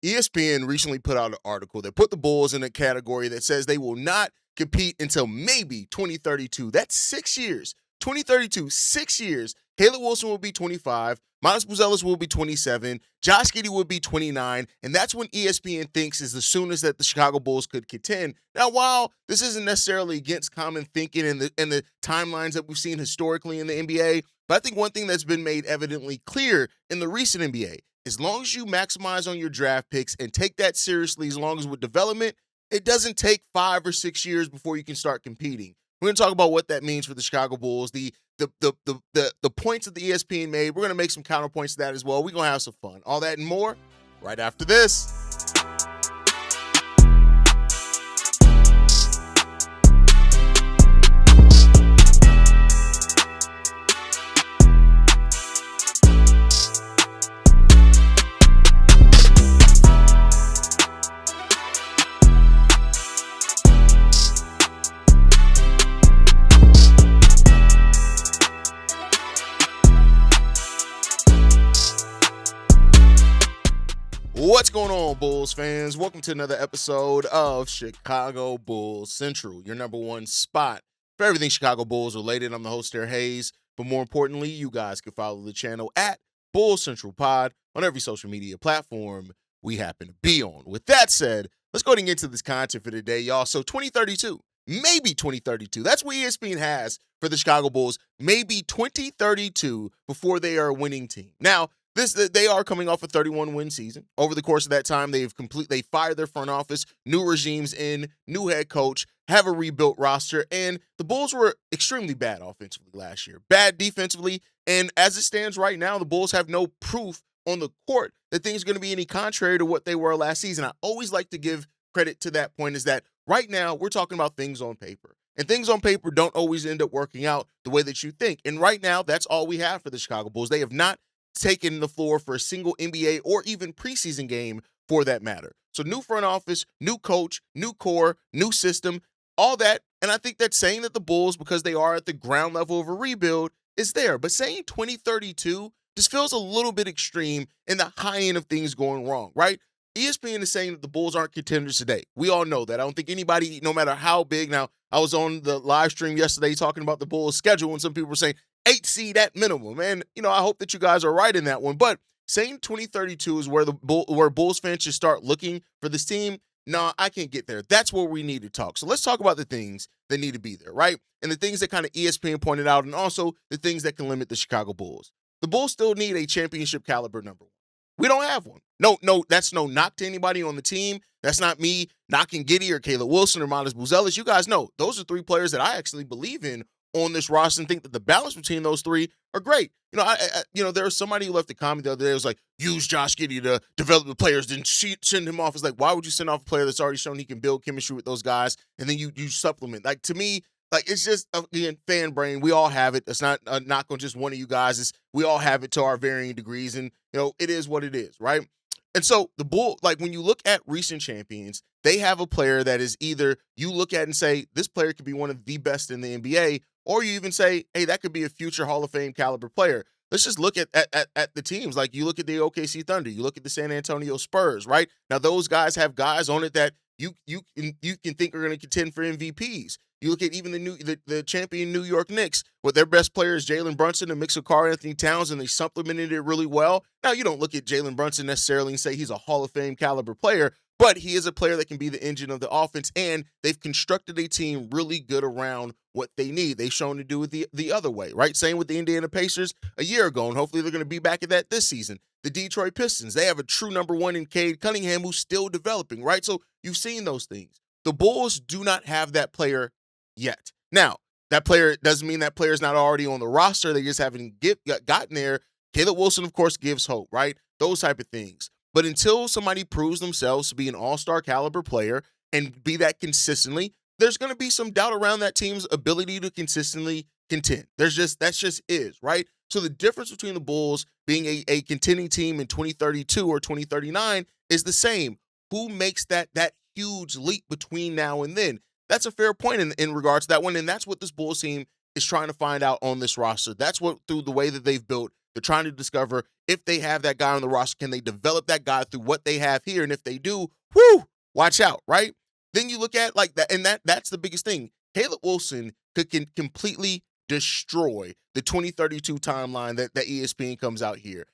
ESPN recently put out an article that put the Bulls in a category that says they will not compete until maybe 2032. That's 6 years. 2032, 6 years. Caleb Wilson will be 25. Matas Buzelis will be 27. Josh Giddey will be 29. And that's when ESPN thinks is the soonest that the Chicago Bulls could contend. Now, while this isn't necessarily against common thinking and the timelines that we've seen historically in the NBA, but I think one thing that's been made evidently clear in the recent NBA, as long as you maximize on your draft picks and take that seriously, as long as with development, it doesn't take 5 or 6 years before you can start competing. We're going to talk about what that means for the Chicago Bulls, the points that the ESPN made. We're going to make some counterpoints to that as well. We're going to have some fun. All that and more right after this. What's going on, Bulls fans? Welcome to another episode of Chicago Bulls Central, your number one spot for everything Chicago Bulls related. I'm the host there, Haize, but more importantly, you guys can follow the channel at Bulls Central Pod on every social media platform we happen to be on. With that said, let's go ahead and get to this content for today, y'all. So 2032, maybe 2032. That's what ESPN has for the Chicago Bulls, maybe 2032 before they are a winning team. Now, they are coming off a 31-win season. Over the course of that time, they fired their front office, new regimes in, new head coach, have a rebuilt roster, and the Bulls were extremely bad offensively last year, bad defensively, and as it stands right now, the Bulls have no proof on the court that things are going to be any contrary to what they were last season. I always like to give credit to that point is that right now we're talking about things on paper, and things on paper don't always end up working out the way that you think, and right now that's all we have for the Chicago Bulls. They have not taken the floor for a single NBA or even preseason game for that matter. So new front office, new coach, new core, new system, all that. And I think that's saying that the Bulls, because they are at the ground level of a rebuild, is there. But saying 2032 just feels a little bit extreme in the high end of things going wrong, right? ESPN is saying that the Bulls aren't contenders today. We all know that. I don't think anybody, no matter how big. Now, I was on the live stream yesterday talking about the Bulls' schedule, and some people were saying 8 seed at minimum. And, I hope that you guys are right in that one. But saying 2032 is where where Bulls fans should start looking for this team, no, I can't get there. That's where we need to talk. So let's talk about the things that need to be there, right? And the things that kind of ESPN pointed out, and also the things that can limit the Chicago Bulls. The Bulls still need a championship caliber number one. We don't have one. No, that's no knock to anybody on the team. That's not me knocking Giddey or Caleb Wilson or Matas Buzelis. You guys know those are 3 players that I actually believe in on this roster and think that the balance between those 3 are great. There was somebody who left a comment the other day. It was like, use Josh Giddey to develop the players, then send him off. It's like, why would you send off a player that's already shown he can build chemistry with those guys, and then you supplement? Like, to me, like, it's just, again, fan brain. We all have it. It's not a knock on just one of you guys. We all have it to our varying degrees, and, it is what it is, right? And so the Bull, like, when you look at recent champions, they have a player that is either you look at and say, this player could be one of the best in the NBA, or you even say, hey, that could be a future Hall of Fame caliber player. Let's just look at the teams. Like, you look at the OKC Thunder, you look at the San Antonio Spurs, right? Now, those guys have guys on it that you can think are going to contend for MVPs. You look at even the champion New York Knicks, with their best players, Jalen Brunson, and mix of Karl Anthony Towns, and they supplemented it really well. Now, you don't look at Jalen Brunson necessarily and say he's a Hall of Fame caliber player, but he is a player that can be the engine of the offense, and they've constructed a team really good around what they need. They've shown to do it the other way, right? Same with the Indiana Pacers a year ago, and hopefully they're going to be back at that this season. The Detroit Pistons, they have a true number one in Cade Cunningham who's still developing, right? So you've seen those things. The Bulls do not have that player yet. Now, that player doesn't mean that player's not already on the roster. They just haven't gotten there. Caleb Wilson, of course, gives hope, right? Those type of things. But until somebody proves themselves to be an all-star caliber player and be that consistently, there's going to be some doubt around that team's ability to consistently contend. That's just is, right? So the difference between the Bulls being a contending team in 2032 or 2039 is the same. Who makes that huge leap between now and then? That's a fair point in regards to that one, and that's what this Bulls team is trying to find out on this roster. That's what, through the way that they've built They're trying to discover if they have that guy on the roster, can they develop that guy through what they have here? And if they do, watch out, right? Then you look at like that, and that's the biggest thing. Caleb Wilson can completely destroy the 2032 timeline that ESPN comes out here.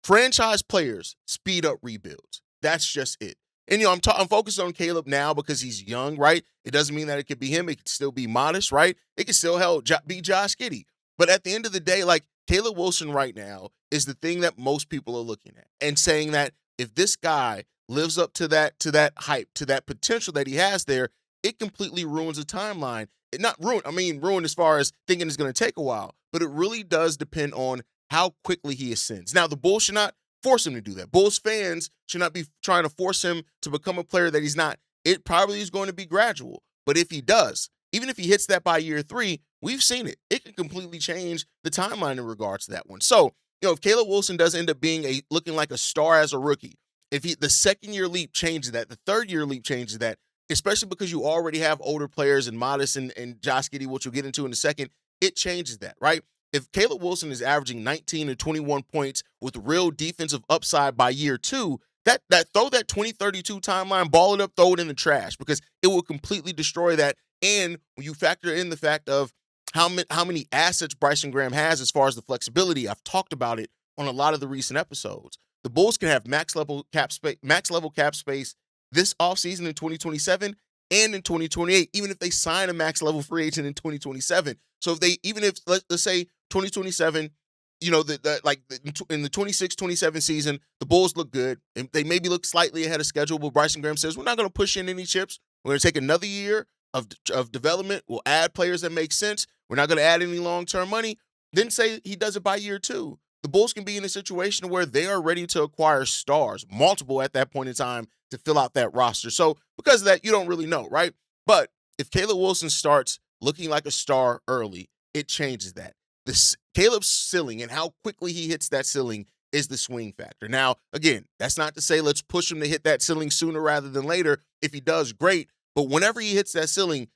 Franchise players speed up rebuilds. That's just it. And, I'm focused on Caleb now because he's young, right? It doesn't mean that it could be him. It could still be Matas, right? It could still be Josh Giddey. But at the end of the day, like, Caleb Wilson right now is the thing that most people are looking at and saying that if this guy lives up to that hype, to that potential that he has there, it completely ruins the timeline. Ruin as far as thinking it's going to take a while, but it really does depend on how quickly he ascends. Now, the Bulls should not force him to do that. Bulls fans should not be trying to force him to become a player that he's not. It probably is going to be gradual. But if he does, even if he hits that by year 3, we've seen it. It can completely change the timeline in regards to that one. So, if Caleb Wilson does end up looking like a star as a rookie, if the second-year leap changes that, the third-year leap changes that, especially because you already have older players in Matas and Josh Giddey, which we'll get into in a second, it changes that, right? If Caleb Wilson is averaging 19 and 21 points with real defensive upside by year 2, that throw that 2032 timeline, ball it up, throw it in the trash, because it will completely destroy that. And when you factor in the fact of how many assets Bryson Graham has as far as the flexibility, I've talked about it on a lot of the recent episodes. The Bulls can have max level cap space this offseason in 2027 and in 2028, even if they sign a max level free agent in 2027. So let's say 2027, in the 26-27 season, the Bulls look good, and they maybe look slightly ahead of schedule, but Bryson Graham says, we're not going to push in any chips. We're going to take another year of development. We'll add players that make sense. We're not going to add any long-term money. Then say he does it by year 2. The Bulls can be in a situation where they are ready to acquire stars, multiple at that point in time, to fill out that roster. So because of that, you don't really know, right? But if Caleb Wilson starts looking like a star early, it changes that. Caleb's ceiling and how quickly he hits that ceiling is the swing factor. Now, again, that's not to say let's push him to hit that ceiling sooner rather than later. If he does, great. But whenever he hits that ceiling,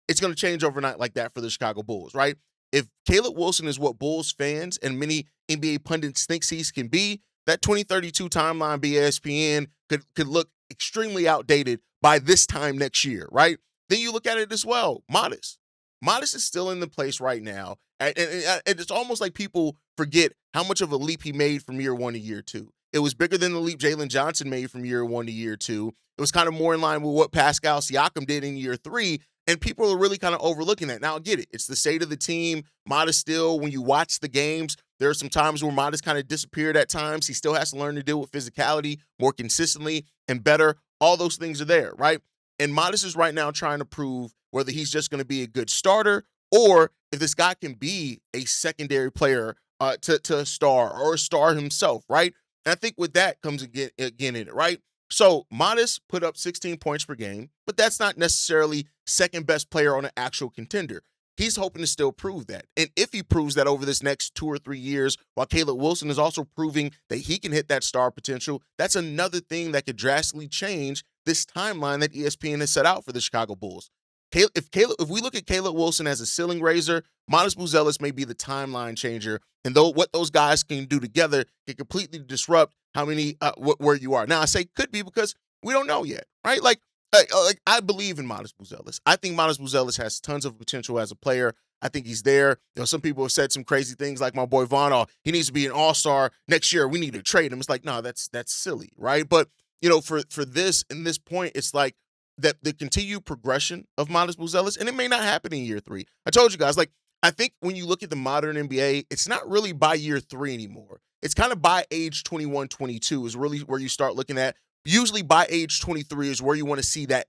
it's going to change overnight like that for the Chicago Bulls, right? If Caleb Wilson is what Bulls fans and many NBA pundits think he can be, that 2032 timeline by ESPN could look extremely outdated by this time next year, right? Then you look at it as well. Matas is still in the place right now. And it's almost like people forget how much of a leap he made from year 1 to year 2. It was bigger than the leap Jalen Johnson made from year 1 to year 2. It was kind of more in line with what Pascal Siakam did in year 3. And people are really kind of overlooking that. Now, I get it. It's the state of the team. Matas still, when you watch the games, there are some times where Matas kind of disappeared at times. He still has to learn to deal with physicality more consistently and better. All those things are there, right? And Matas is right now trying to prove whether he's just going to be a good starter or if this guy can be a secondary player to a star or a star himself, right? And I think with that comes again in it, right? So Matas put up 16 points per game, but that's not necessarily second best player on an actual contender. He's hoping to still prove that. And if he proves that over this next 2 or 3 years, while Caleb Wilson is also proving that he can hit that star potential, that's another thing that could drastically change this timeline that ESPN has set out for the Chicago Bulls. If we look at Caleb Wilson as a ceiling raiser, Matas Buzelis may be the timeline changer, and what those guys can do together can completely disrupt where you are. Now, I say could be because we don't know yet, right? Like I believe in Matas Buzelis. I think Matas Buzelis has tons of potential as a player. I think he's there. Some people have said some crazy things like my boy Vaughn, he needs to be an all-star next year. We need to trade him. It's like, no, that's silly, right? But, for this, in this point, it's like that the continued progression of Matas Buzelis, and it may not happen in year 3. I told you guys, I think when you look at the modern NBA, it's not really by year 3 anymore. It's kind of by age 21, 22 is really where you start looking at. Usually by age 23 is where you want to see that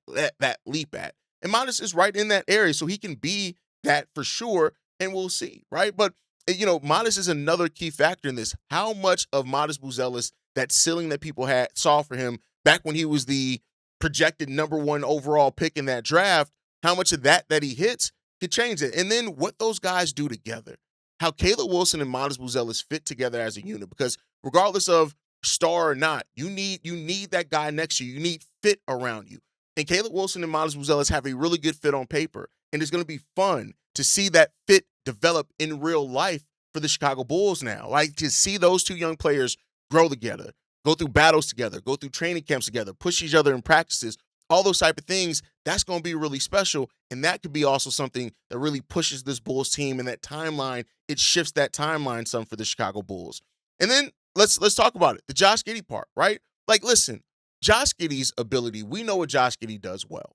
leap at. And Matas is right in that area, so he can be that for sure, and we'll see, right? But, Matas is another key factor in this. How much of Matas Buzelis, that ceiling that people saw for him back when he was the projected number 1 overall pick in that draft, how much of that he hits could change it. And then what those guys do together, how Caleb Wilson and Matas Buzelis fit together as a unit, because regardless of star or not, you need that guy next to you. You need fit around you. And Caleb Wilson and Matas Buzelis have a really good fit on paper. And it's going to be fun to see that fit develop in real life for the Chicago Bulls now. Like, to see those two young players grow together, go through battles together, go through training camps together, push each other in practices, all those type of things, that's going to be really special. And that could be also something that really pushes this Bulls team and that timeline. It shifts that timeline some for the Chicago Bulls. And then let's talk about it. The Josh Giddey part, right? Like, listen, Josh Giddey's ability, we know what Josh Giddey does well.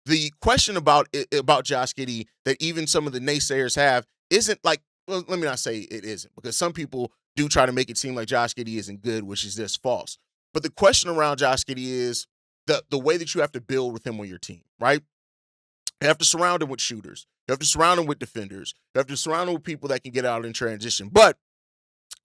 The question about Josh Giddey that even some of the naysayers have isn't like, well, let me not say it isn't, because some people do try to make it seem like Josh Giddey isn't good, which is just false. But the question around Josh Giddey is the way that you have to build with him on your team, right? You have to surround him with shooters. You have to surround him with defenders. You have to surround him with people that can get out in transition. But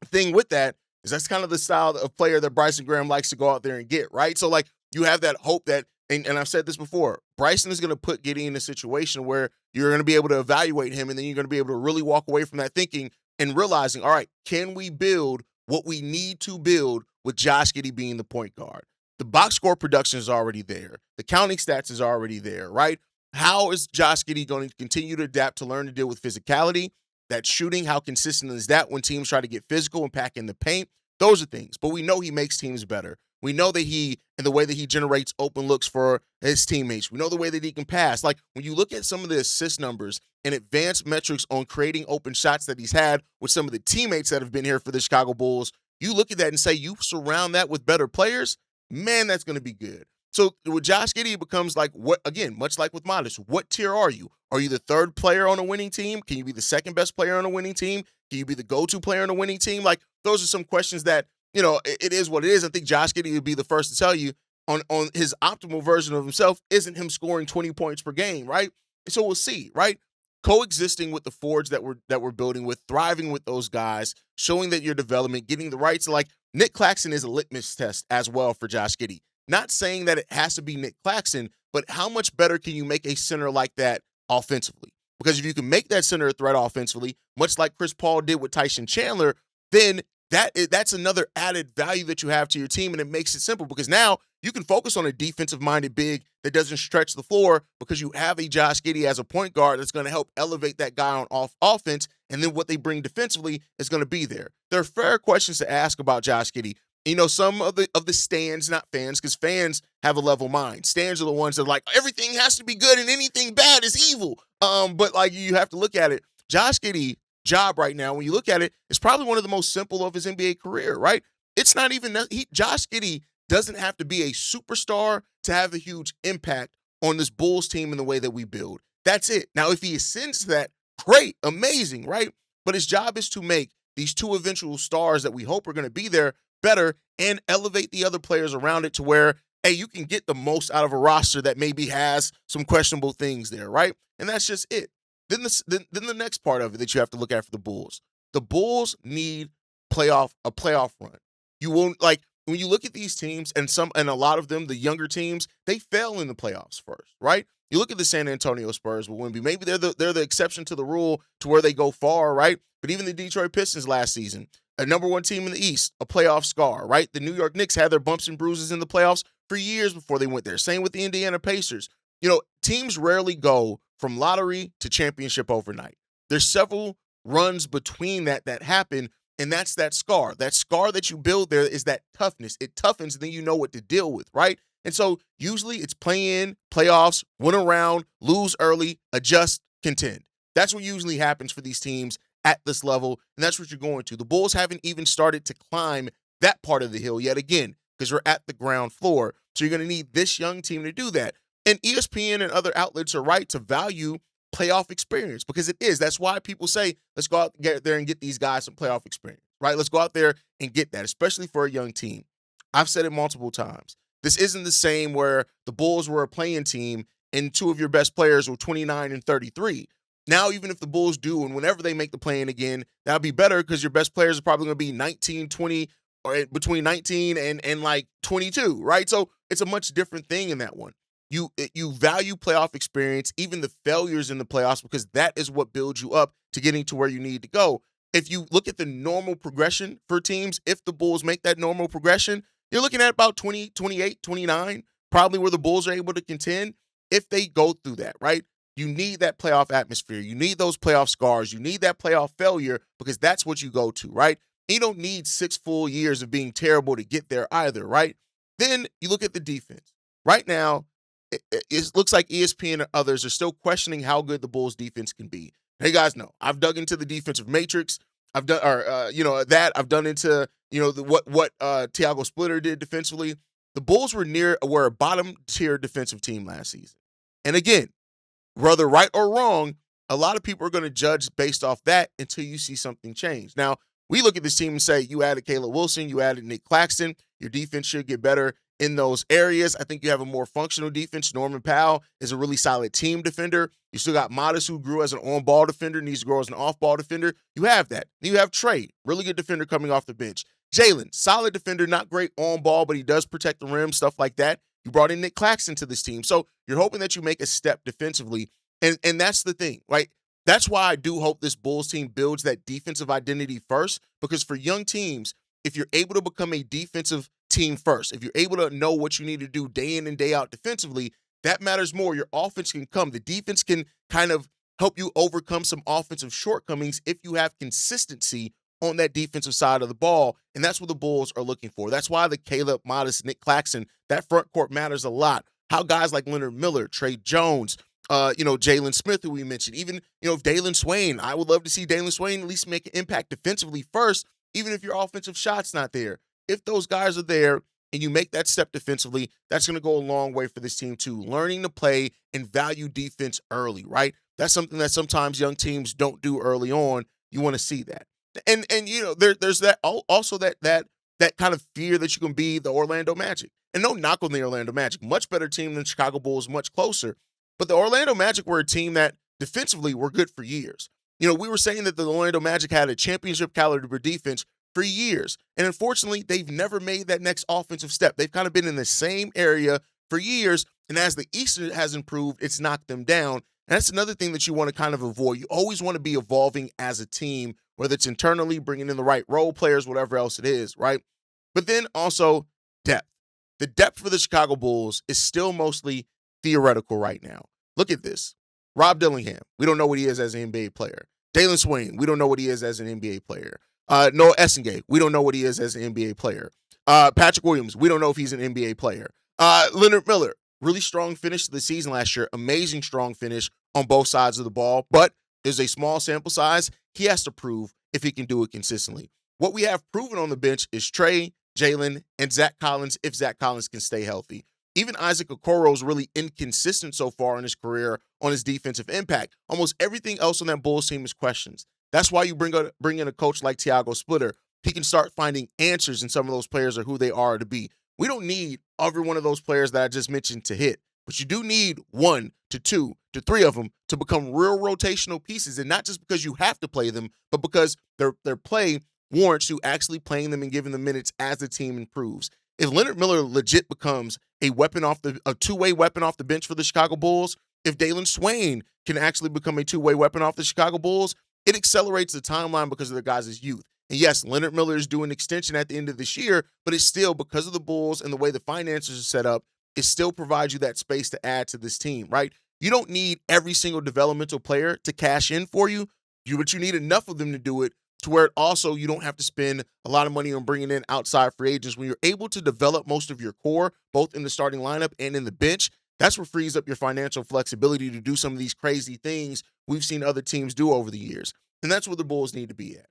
the thing with that is that's kind of the style of player that Bryson Graham likes to go out there and get, right? So, like, you have that hope that, and I've said this before, Bryson is going to put Giddey in a situation where you're going to be able to evaluate him, and then you're going to be able to really walk away from that thinking and realizing, all right, can we build what we need to build with Josh Giddey being the point guard? The box score production is already there. The counting stats is already there, right? How is Josh Giddey going to continue to adapt to learn to deal with physicality? That shooting, how consistent is that when teams try to get physical and pack in the paint? Those are things. But we know he makes teams better. We know that and the way that he generates open looks for his teammates. We know the way that he can pass. Like, when you look at some of the assist numbers and advanced metrics on creating open shots that he's had with some of the teammates that have been here for the Chicago Bulls, you look at that and say, you surround that with better players, man, that's going to be good. So with Josh Giddey, it becomes like, what, again, much like with Matas, what tier are you? Are you the third player on a winning team? Can you be the second best player on a winning team? Can you be the go-to player on a winning team? Like, those are some questions that, it is what it is. I think Josh Giddey would be the first to tell you on his optimal version of himself isn't him scoring 20 points per game, right? And so we'll see, right? Coexisting with the forge that we're building with, thriving with those guys, showing that your development, getting the rights. Like, Nick Claxton is a litmus test as well for Josh Giddey. Not saying that it has to be Nick Claxton, but how much better can you make a center like that offensively? Because if you can make that center a threat offensively, much like Chris Paul did with Tyson Chandler, then that's another added value that you have to your team, and it makes it simple because now you can focus on a defensive-minded big that doesn't stretch the floor because you have a Josh Giddey as a point guard that's going to help elevate that guy on offense, and then what they bring defensively is going to be there. There are fair questions to ask about Josh Giddey. Some of the stands, not fans, because fans have a level mind. Stands are the ones that are like, everything has to be good and anything bad is evil. But like, you have to look at it. Josh Giddey job right now, when you look at it, is probably one of the most simple of his NBA career, right? It's not even Josh Giddey doesn't have to be a superstar to have a huge impact on this Bulls team in the way that we build. That's it. Now, if he ascends to that, great, amazing, right? But his job is to make these two eventual stars that we hope are going to be there better and elevate the other players around it to where, hey, you can get the most out of a roster that maybe has some questionable things there, right? And that's just it. Then the next part of it that you have to look at for the Bulls. The Bulls need a playoff run. You won't, like, when you look at these teams and a lot of them, the younger teams, they fail in the playoffs first, right? You look at the San Antonio Spurs with Wemby. Maybe they're the exception to the rule to where they go far, right? But even the Detroit Pistons last season, a number one team in the East, a playoff scar, right? The New York Knicks had their bumps and bruises in the playoffs for years before they went there. Same with the Indiana Pacers. Teams rarely go from lottery to championship overnight. There's several runs between that happen, and that's that scar. That scar that you build there is that toughness. It toughens, and then you know what to deal with, right? And so usually it's play in, playoffs, win around, lose early, adjust, contend. That's what usually happens for these teams at this level, and that's what you're going to. The Bulls haven't even started to climb that part of the hill yet again because we're at the ground floor. So you're going to need this young team to do that. And ESPN and other outlets are right to value playoff experience because it is. That's why people say, let's go out there and get these guys some playoff experience, right? Let's go out there and get that, especially for a young team. I've said it multiple times. This isn't the same where the Bulls were a playing team and two of your best players were 29 and 33. Now, even if the Bulls do, and whenever they make the play-in again, that'll be better because your best players are probably going to be 19, 20, or between 19 and like 22, right? So it's a much different thing in that one. You value playoff experience, even the failures in the playoffs, because that is what builds you up to getting to where you need to go. If you look at the normal progression for teams, if the Bulls make that normal progression, you're looking at about 20, 28, 29, probably where the Bulls are able to contend if they go through that, right? You need that playoff atmosphere. You need those playoff scars. You need that playoff failure because that's what you go to, right? And you don't need 6 full years of being terrible to get there either, right? Then you look at the defense. Right now, it looks like ESPN and others are still questioning how good the Bulls defense can be. Hey guys, know I've dug into the defensive matrix. I've done, that I've done into what Thiago Splitter did defensively. The Bulls were a bottom tier defensive team last season, and again, whether right or wrong, a lot of people are going to judge based off that until you see something change. Now, we look at this team and say, you added Caleb Wilson, you added Nick Claxton, your defense should get better in those areas. I think you have a more functional defense. Norman Powell is a really solid team defender. You still got Matas, who grew as an on-ball defender, needs to grow as an off-ball defender. You have that. You have Trey, really good defender coming off the bench. Jalen, solid defender, not great on-ball, but he does protect the rim, stuff like that. You brought in Nick Claxton to this team. So you're hoping that you make a step defensively. And that's the thing, right? That's why I do hope this Bulls team builds that defensive identity first, because for young teams, if you're able to become a defensive team first, if you're able to know what you need to do day in and day out defensively, that matters more. Your offense can come. The defense can kind of help you overcome some offensive shortcomings if you have consistency on that defensive side of the ball, and that's what the Bulls are looking for. That's why the Caleb, Matas, Nick Claxton, that front court matters a lot. How guys like Leonard Miller, Trey Jones, Jalen Smith, who we mentioned, even, if Dalen Swain, I would love to see Dalen Swain at least make an impact defensively first, even if your offensive shot's not there. If those guys are there and you make that step defensively, that's going to go a long way for this team too. Learning to play and value defense early, right? That's something that sometimes young teams don't do early on. You want to see that. And there's that also that kind of fear that you can be the Orlando Magic. And no knock on the Orlando Magic. Much better team than Chicago Bulls, much closer. But the Orlando Magic were a team that defensively were good for years. We were saying that the Orlando Magic had a championship caliber defense for years. And unfortunately, they've never made that next offensive step. They've kind of been in the same area for years. And as the East has improved, it's knocked them down. And that's another thing that you want to kind of avoid. You always want to be evolving as a team, whether it's internally, bringing in the right role players, whatever else it is, right? But then also depth. The depth for the Chicago Bulls is still mostly theoretical right now. Look at this. Rob Dillingham, we don't know what he is as an NBA player. Dalen Swain, we don't know what he is as an NBA player. Noah Essengate, we don't know what he is as an NBA player. Patrick Williams, we don't know if he's an NBA player. Leonard Miller, really strong finish to the season last year. Amazing strong finish on both sides of the ball, but there's a small sample size. He has to prove if he can do it consistently. What we have proven on the bench is Trey, Jalen, and Zach Collins, if Zach Collins can stay healthy. Even Isaac Okoro is really inconsistent so far in his career on his defensive impact. Almost everything else on that Bulls team is questions. That's why you bring in a coach like Thiago Splitter. He can start finding answers in some of those players or who they are to be. We don't need every one of those players that I just mentioned to hit, but you do need 1 to 2 to 3 of them to become real rotational pieces, and not just because you have to play them, but because their play warrants you actually playing them and giving them minutes as the team improves. If Leonard Miller legit becomes a two-way weapon off the bench for the Chicago Bulls, if Dalen Swain can actually become a two-way weapon off the Chicago Bulls, it accelerates the timeline because of their guys' youth. And yes, Leonard Miller is doing an extension at the end of this year, but it's still, because of the Bulls and the way the finances are set up, it still provides you that space to add to this team, right? You don't need every single developmental player to cash in for you, but you need enough of them to do it to where also you don't have to spend a lot of money on bringing in outside free agents. When you're able to develop most of your core, both in the starting lineup and in the bench, that's what frees up your financial flexibility to do some of these crazy things we've seen other teams do over the years. And that's where the Bulls need to be at.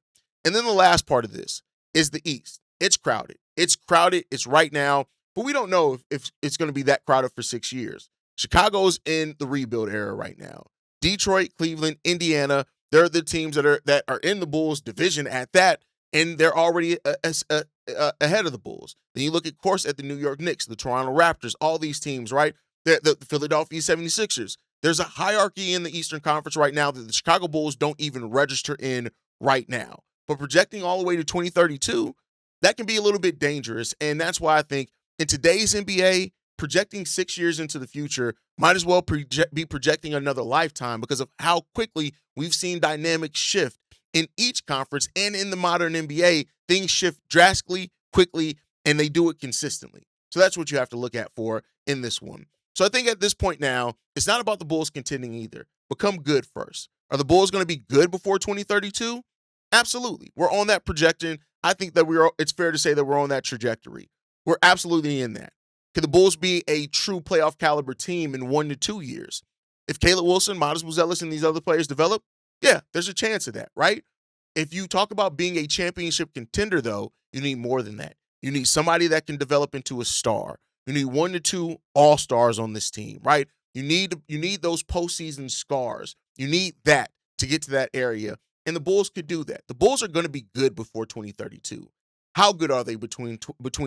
And then the last part of this is the East. It's crowded. It's crowded. It's right now, but we don't know if it's going to be that crowded for 6 years. Chicago's in the rebuild era right now. Detroit, Cleveland, Indiana, they're the teams that are in the Bulls division at that, and they're already ahead of the Bulls. Then you look, of course, at the New York Knicks, the Toronto Raptors, all these teams, right? The Philadelphia 76ers. There's a hierarchy in the Eastern Conference right now that the Chicago Bulls don't even register in right now. But projecting all the way to 2032, that can be a little bit dangerous, and that's why I think in today's NBA, projecting 6 years into the future might as well be projecting another lifetime because of how quickly we've seen dynamics shift in each conference, and in the modern NBA, things shift drastically, quickly, and they do it consistently. So that's what you have to look at for in this one. So I think at this point now, it's not about the Bulls contending either. Become good first. Are the Bulls going to be good before 2032? Absolutely. We're on that projection. I think that it's fair to say that we're on that trajectory. We're absolutely in that. Could the Bulls be a true playoff caliber team in 1 to 2 years? If Caleb Wilson, Matas Buzelis, and these other players develop, yeah, there's a chance of that, right? If you talk about being a championship contender, though, you need more than that. You need somebody that can develop into a star. You need 1 to 2 all-stars on this team, right? You need those postseason scars. You need that to get to that area, and the Bulls could do that. The Bulls are going to be good before 2032. How good are they between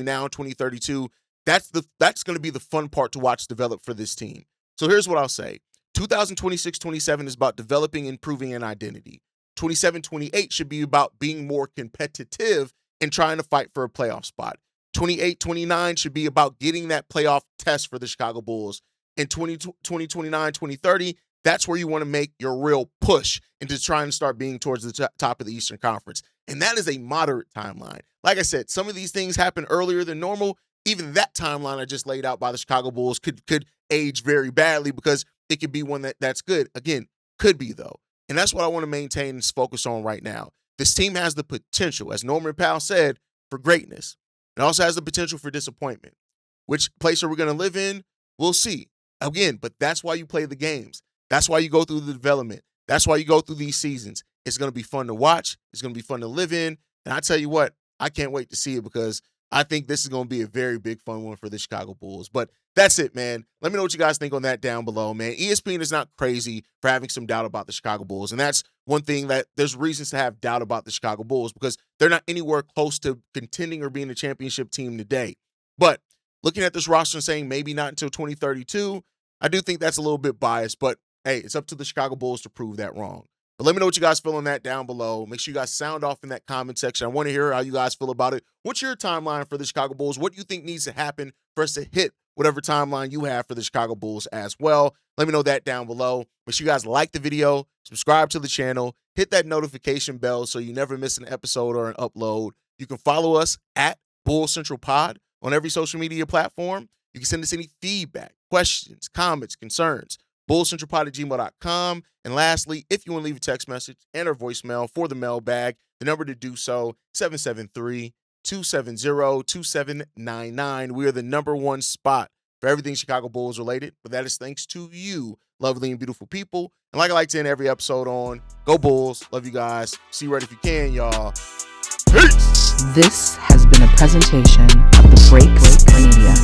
now and 2032? That's going to be the fun part to watch develop for this team. So here's what I'll say. 2026-27 is about developing, improving an identity. 27-28 should be about being more competitive and trying to fight for a playoff spot. 28-29 should be about getting that playoff test for the Chicago Bulls. And 2029, 2030, that's where you want to make your real push into trying to start being towards the top of the Eastern Conference. And that is a moderate timeline. Like I said, some of these things happen earlier than normal. Even that timeline I just laid out by the Chicago Bulls could age very badly because it could be one that's good. Again, could be though. And that's what I want to maintain and focus on right now. This team has the potential, as Norman Powell said, for greatness. It also has the potential for disappointment. Which place are we going to live in? We'll see. Again, but that's why you play the games. That's why you go through the development. That's why you go through these seasons. It's going to be fun to watch. It's going to be fun to live in. And I tell you what, I can't wait to see it because I think this is going to be a very big fun one for the Chicago Bulls. But that's it, man. Let me know what you guys think on that down below, man. ESPN is not crazy for having some doubt about the Chicago Bulls. And that's one thing that there's reasons to have doubt about the Chicago Bulls because they're not anywhere close to contending or being a championship team today. But looking at this roster and saying maybe not until 2032, I do think that's a little bit biased. But, hey, it's up to the Chicago Bulls to prove that wrong. But let me know what you guys feel on that down below. Make sure you guys sound off in that comment section. I want to hear how you guys feel about it. What's your timeline for the Chicago Bulls? What do you think needs to happen for us to hit whatever timeline you have for the Chicago Bulls as well? Let me know that down below. Make sure you guys like the video, subscribe to the channel, hit that notification bell so you never miss an episode or an upload. You can follow us at Bull Central Pod on every social media platform. You can send us any feedback, questions, comments, concerns. bullcentralpod@gmail.com. And lastly, if you want to leave a text message and or voicemail for the mailbag, the number to do so, 773-270-2799. We are the #1 spot for everything Chicago Bulls related, but that is thanks to you, lovely and beautiful people. And like I like to end every episode on, go Bulls. Love you guys. See you right if you can, y'all. Peace! This has been a presentation of the Breaks Media.